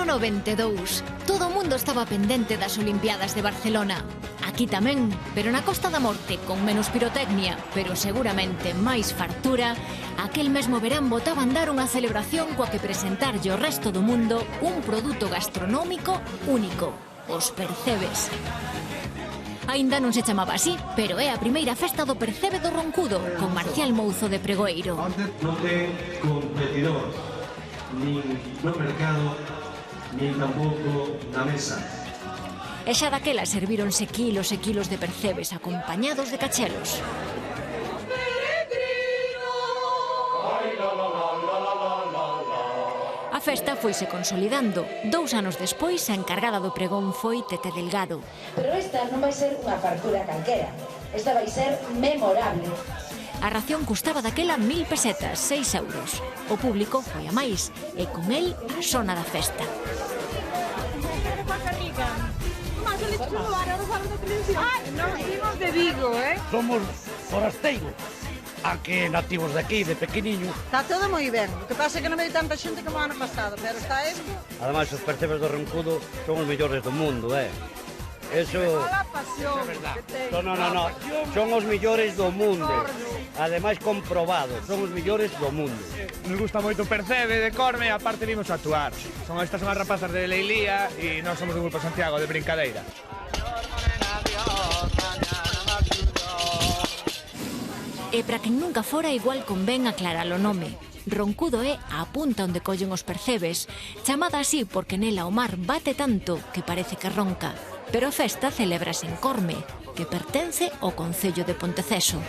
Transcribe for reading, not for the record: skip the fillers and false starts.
ano 92. Todo o mundo estaba pendente das Olimpiadas de Barcelona. Aquí tamén, pero na Costa da Morte, con menos pirotecnia, pero seguramente máis fartura, aquel mesmo verán botaba a andar unha celebración coa que presentarlle ao resto do mundo un produto gastronómico único, os percebes. Aínda non se chamaba así, pero é a primeira festa do percebe do Roncudo, con Marcial Mouzo de Pregoeiro. Non ten competidor, nin no mercado, nin tampouco na mesa. E xa daquela servíronse kilos e kilos de percebes acompañados de cachelos. A festa foise consolidando. 2 anos despois, a encargada do pregón foi Tete Delgado. Pero esta non vai ser unha fartura calquera. Esta vai ser memorable. A ración custaba daquela 1000 pesetas, 6 euros. O público foi a máis, e con el a zona da festa. Nos vimos de Vigo, Somos forasteiros, aunque nativos de aquí, de pequeniño. Está todo moi ben. O que pasa é que non veio tanta xente como o ano pasado, pero está isto. Ademais, os percebes do Roncudo son os mellores do mundo, Eso... A pasión que ten. No. Son os mellores do mundo. Ademais, comprobados, son os mellores do mundo. Nos gusta moito o percebe de Corme, aparte vimos a actuar. Estas son as rapazas de Leilía e nós somos do Grupo Santiago, de Brincadeira. E para quen nunca fora, igual convén aclarar o nome. Roncudo é a punta onde collen os percebes, chamada así porque nela o mar bate tanto que parece que ronca. Pero a festa celébrase en Corme, que pertence ao concello de Ponteceso.